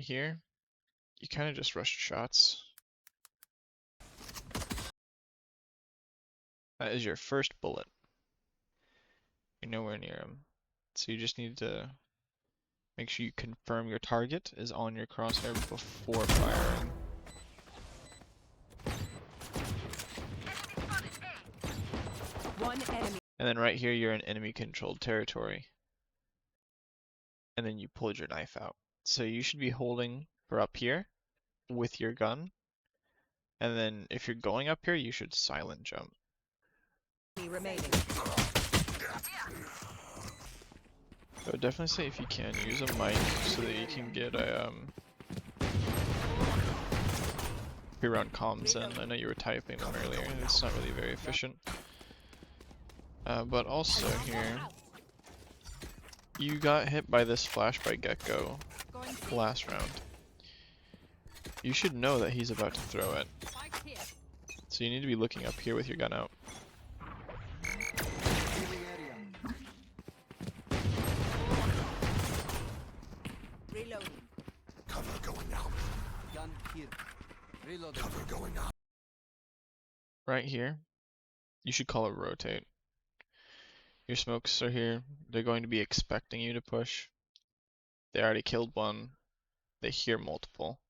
Right here, you kind of just rush shots. That is your first bullet. You're nowhere near him. So you just need to make sure you confirm your target is on your crosshair before firing. One enemy. And then right here, you're in enemy controlled territory. And then you pulled your knife out. So you should be holding for up here with your gun. And then if you're going up here, you should silent jump. Remaining. I would definitely say if you can, use a mic so that you can get a pre-run comms in. I know you were typing them earlier, it's not really very efficient. But also here, you got hit by this flash by Gecko last round. You should know that he's about to throw it. So you need to be looking up here with your gun out. Cover going out. Gun here. Reload. Cover going out. Right here, you should call it rotate. Your smokes are here. They're going to be expecting you to push. They already killed one. They hear multiple.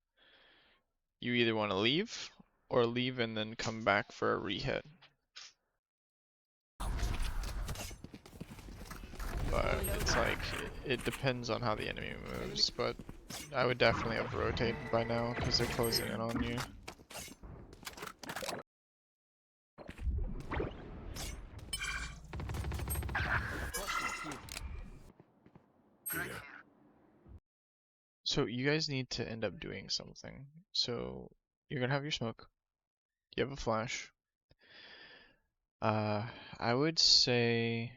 You either want to leave or leave and then come back for a rehit. But it's like, it depends on how the enemy moves, but I would definitely have rotated by now because they're closing in on you. So you guys need to end up doing something. So you're gonna have your smoke. You have a flash. I would say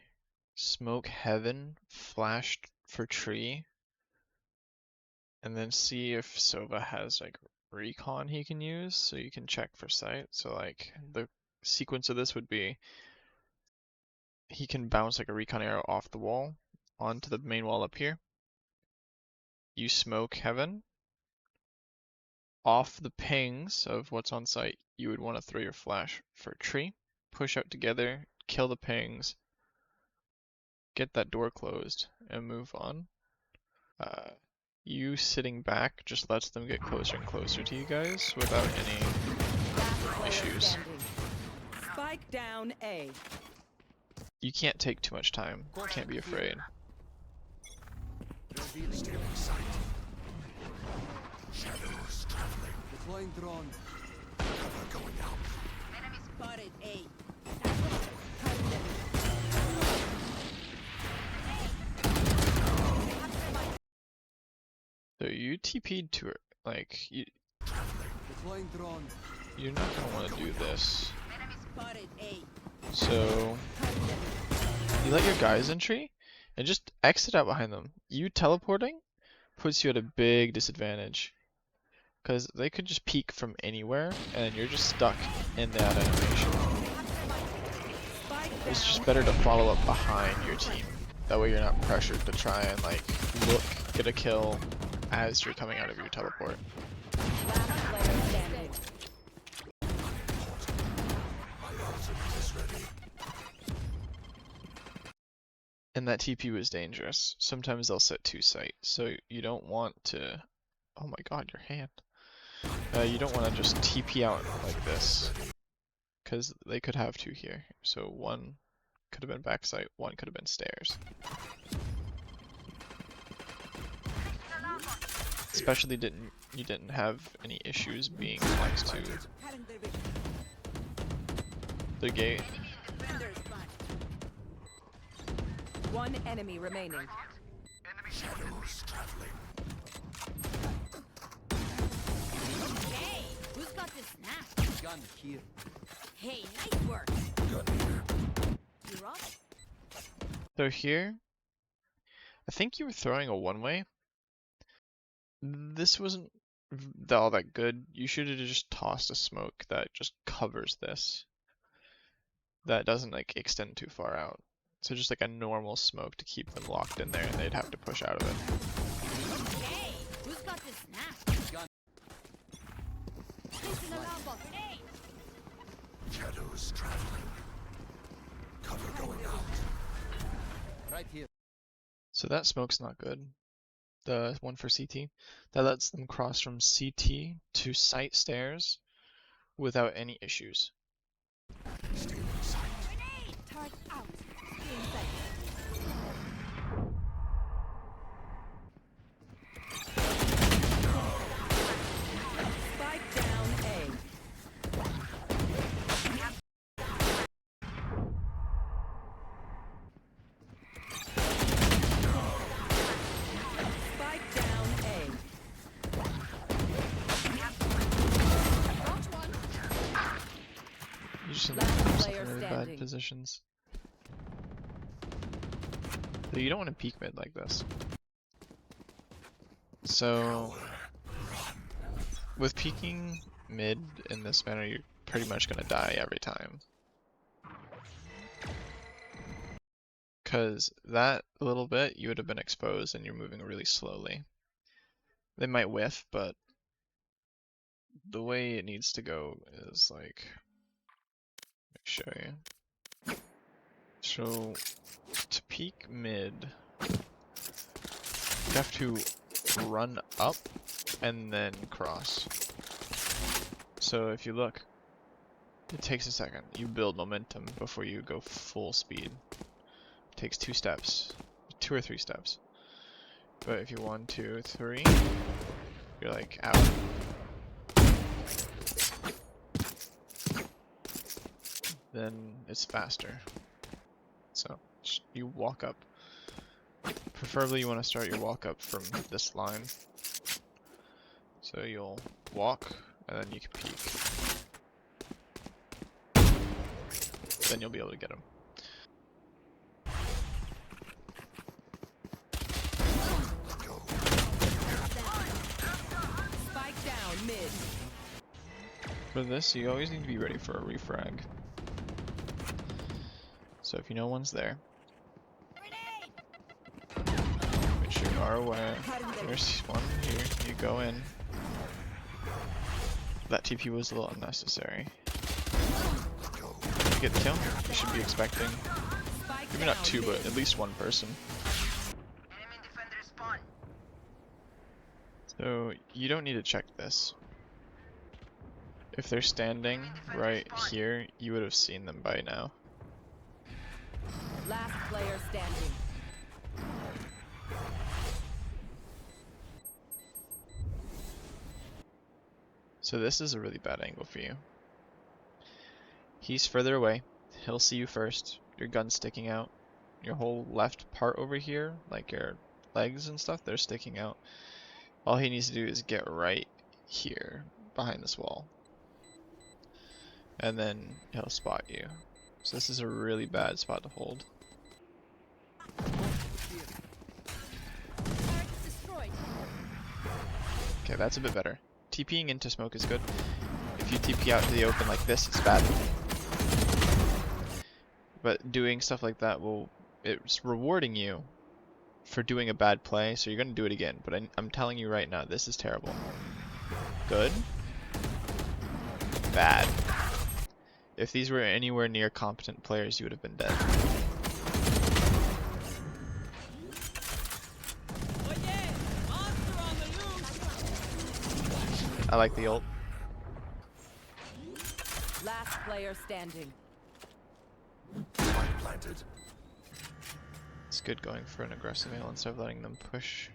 smoke heaven, flashed for tree, and then see if Sova has like recon he can use, so you can check for sight. So like the sequence of this would be he can bounce like a recon arrow off the wall onto the main wall up here. You smoke heaven. Off the pings of what's on site, you would want to throw your flash for tree, push out together, kill the pings, get that door closed, and move on. You sitting back just lets them get closer and closer to you guys without any issues. Spike down A. You can't take too much time. Can't be afraid. Stealing sight. Shadows traveling. Deploying drone. Cover going out. Enemy spotted A. So you TP'd to her. Like, Deploying drone. you're not gonna want to do this. Enemy spotted A. So you let your guys in tree and just exit out behind them. You teleporting puts you at a big disadvantage because they could just peek from anywhere and then you're just stuck in that animation. It's just better to follow up behind your team. That way you're not pressured to try and like look, get a kill as you're coming out of your teleport. And that TP was dangerous. Sometimes they'll set 2 sight, so you don't want to... Oh my god, your hand. You don't want to just TP out like this, because they could have 2 here. So 1 could have been backside, 1 could have been stairs. Especially you didn't have any issues being next to the gate. One enemy remaining. Shadows traveling. Hey, who's got this snap? Gun here. Hey, nice work. Gun here. You're up. So here, I think you were throwing a one-way. This wasn't all that good. You should have just tossed a smoke that just covers this. That doesn't like extend too far out. So just like a normal smoke to keep them locked in there and they'd have to push out of it. Hey, who's got got the snap? Gun. Placing alarm bot. Grenade. Shadows traveling. Cover going out. Right here. So that smoke's not good. The one for CT. That lets them cross from CT to site stairs without any issues. Stay in sight. Grenade. Turret out. In sight. Spike down A. Spike down A. Got one. You just Last end up player in really bad standing. positions. So you don't want to peek mid like this. So with peeking mid in this manner, you're pretty much gonna die every time. Cause that little bit you would have been exposed and you're moving really slowly. They might whiff, but the way it needs to go is like, let me show you. So to peek mid, you have to run up and then cross. So if you look, it takes a second. You build momentum before you go full speed. It takes 2 steps, 2 or 3 steps. But if you 1, 2, 3, you're like out. Then it's faster. So you walk up. Preferably you want to start your walk up from this line. So you'll walk and then you can peek. Then you'll be able to get them. Spike down mid. For this, you always need to be ready for a refrag. So if you know one's there, make sure you are aware. There's one here. You go in. That TP was a little unnecessary. You get the kill. You should be expecting Spike maybe down not 2, mid. but at least 1 person. So you don't need to check this. If they're standing right here, you would have seen them by now. Last player standing. So this is a really bad angle for you. He's further away. He'll see you first. Your gun's sticking out. Your whole left part over here, like your legs and stuff, they're sticking out. All he needs to do is get right here, behind this wall. And then he'll spot you. So this is a really bad spot to hold. Turret destroyed. Okay, that's a bit better. TPing into smoke is good. If you TP out to the open like this, it's bad. But doing stuff like that it's rewarding you for doing a bad play, so you're going to do it again. But I'm telling you right now, this is terrible. Good. Bad. If these were anywhere near competent players, you would have been dead. I like the ult. Last player standing. Spike planted. It's good going for an aggressive angle instead of letting them push.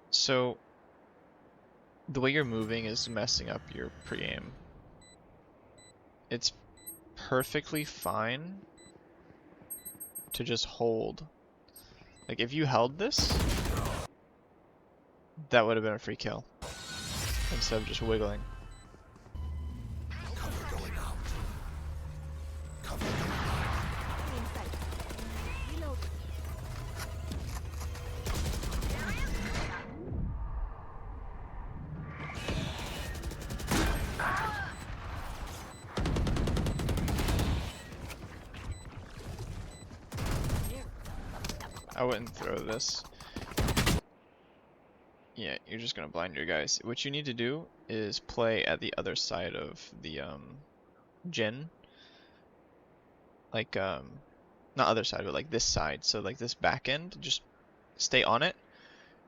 So, the way you're moving is messing up your pre-aim. It's perfectly fine to just hold. Like, if you held this, that would have been a free kill. Instead of just wiggling. Cover going out. Cover going out. In sight. Reload. I wouldn't throw this. Yeah, you're just gonna blind your guys. What you need to do is play at the other side of the gen. Like not other side, but like this side. So like this back end, just stay on it.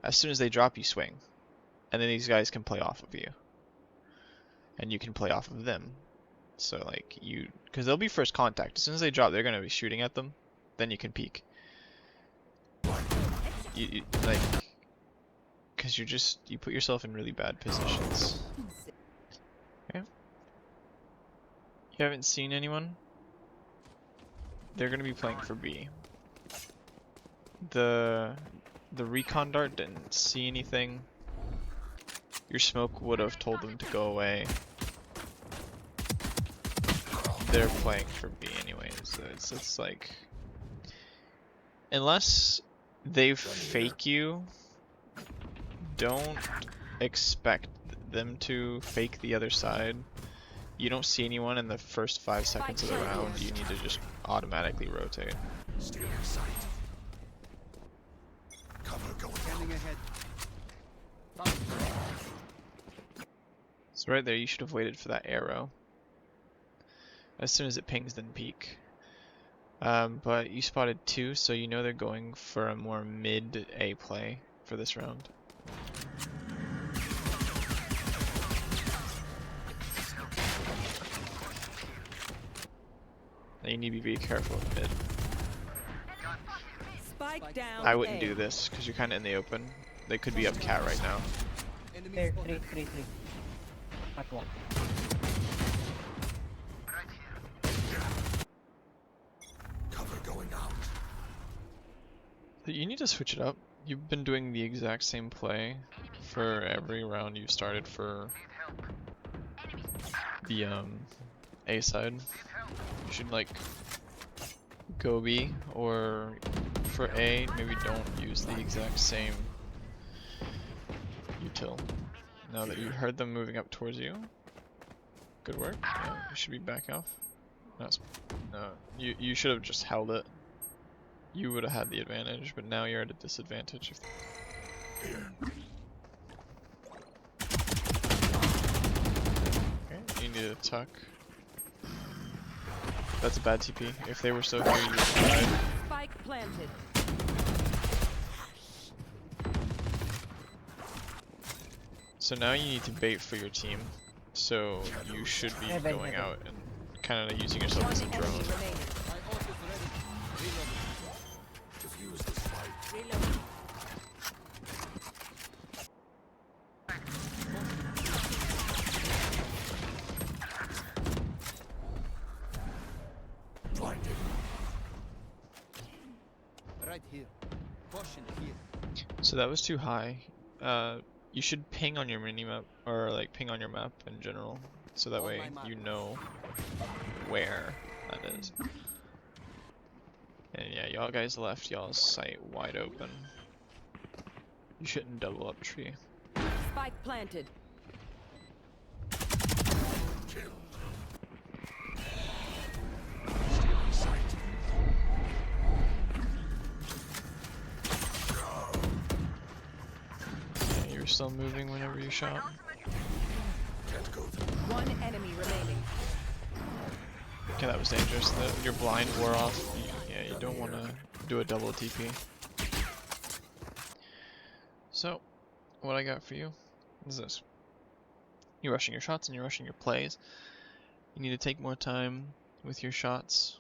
As soon as they drop, you swing. And then these guys can play off of you. And you can play off of them. So like because they'll be first contact. As soon as they drop, they're gonna be shooting at them. Then you can peek. Like, because you put yourself in really bad positions. Okay. You haven't seen anyone? They're gonna be playing for B. The recon dart didn't see anything. Your smoke would have told them to go away. They're playing for B anyways. So it's like, unless they fake you, don't expect them to fake the other side. You don't see anyone in the first 5 seconds of the round, you need to just automatically rotate. Stealing sight. Cover going Scanning ahead. So right there, you should have waited for that arrow. As soon as it pings, then peek. But you spotted 2, so you know they're going for a more mid-A play for this round. Now you need to be careful with mid. Spike down. I wouldn't A. do this, because you're kind of in the open. They could be up cat right now. Enemy There, spotted. three. Catwalk. Cover going out. But you need to switch it up. You've been doing the exact same play for every round you've started for the A side. You should like go B, or for A, maybe don't use the exact same util. Now that you heard them moving up towards you, good work. Yeah, you should be back off. No, you should have just held it. You would have had the advantage, but now you're at a disadvantage. Okay, you need to tuck. That's a bad TP. If they were still here, you would have died. Spike planted. So now you need to bait for your team. So you should be Heaven, going heaven. out and kind of using yourself One as a enemy drone. remaining. My ult is ready. Reloading. Defuse this fight. Reloading. Blinded. Right here. Caution here. So that was too high. You should ping on your minimap, or like ping on your map in general, so that On way my map. you know where that is. And yeah, y'all guys left y'all's site wide open. You shouldn't double up tree. Spike planted. Kill. Stealing sight. Yeah, you were still moving whenever you shot. Can't go through. One enemy remaining. Okay, that was dangerous. Your blind wore off. Yeah, you don't want to do a double TP. So, what I got for you is this. You're rushing your shots and you're rushing your plays. You need to take more time with your shots.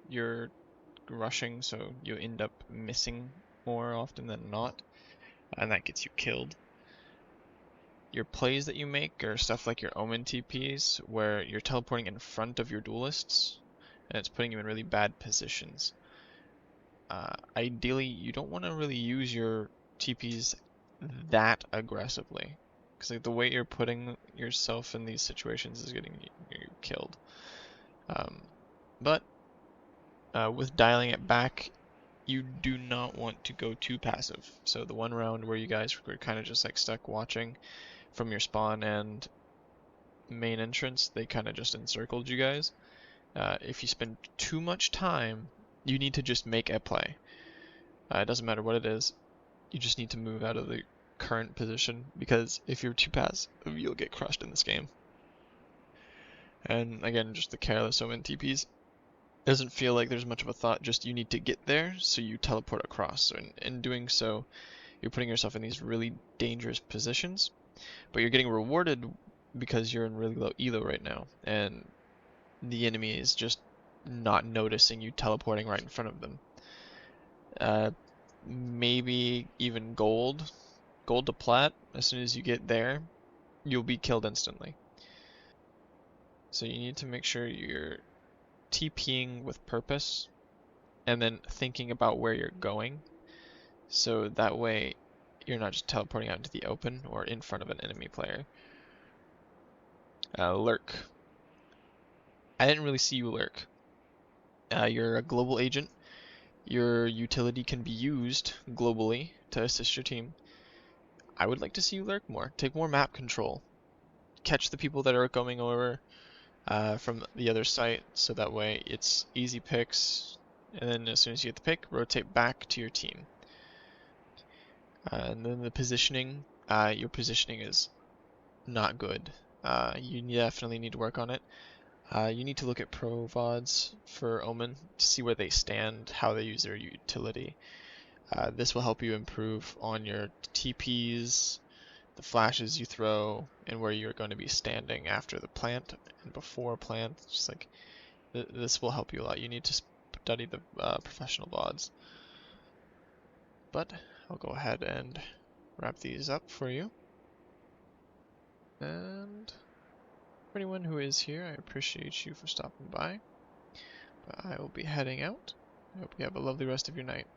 You're rushing, so you end up missing more often than not, and that gets you killed. Your plays that you make are stuff like your Omen TPs, where you're teleporting in front of your duelists, and it's putting you in really bad positions. Ideally, you don't want to really use your TPs that aggressively, because like, the way you're putting yourself in these situations is getting you killed. But with dialing it back, you do not want to go too passive. So the one round where you guys were kind of just like stuck watching from your spawn and main entrance, they kind of just encircled you guys. If you spend too much time, you need to just make a play. It doesn't matter what it is. You just need to move out of current position, because if you're too passive, you'll get crushed in this game. And again, just the careless omen TPs. Doesn't feel like there's much of a thought, just you need to get there, so you teleport across. So in doing so, you're putting yourself in these really dangerous positions, but you're getting rewarded because you're in really low elo right now, and the enemy is just not noticing you teleporting right in front of them. Maybe even gold to plat, as soon as you get there, you'll be killed instantly. So you need to make sure you're TPing with purpose, and then thinking about where you're going, so that way you're not just teleporting out into the open or in front of an enemy player. Lurk. I didn't really see you lurk. You're a global agent. Your utility can be used globally to assist your team. I would like to see you lurk more. Take more map control. Catch the people that are going over from the other site, so that way it's easy picks, and then as soon as you get the pick, rotate back to your team. And then the positioning, your positioning is not good. You definitely need to work on it. You need to look at pro VODs for Omen to see where they stand, how they use their utility. This will help you improve on your TPs, the flashes you throw, and where you're going to be standing after the plant and before plant. Just like this will help you a lot. You need to study the professional VODs. But I'll go ahead and wrap these up for you. And for anyone who is here, I appreciate you for stopping by. But I will be heading out. I hope you have a lovely rest of your night.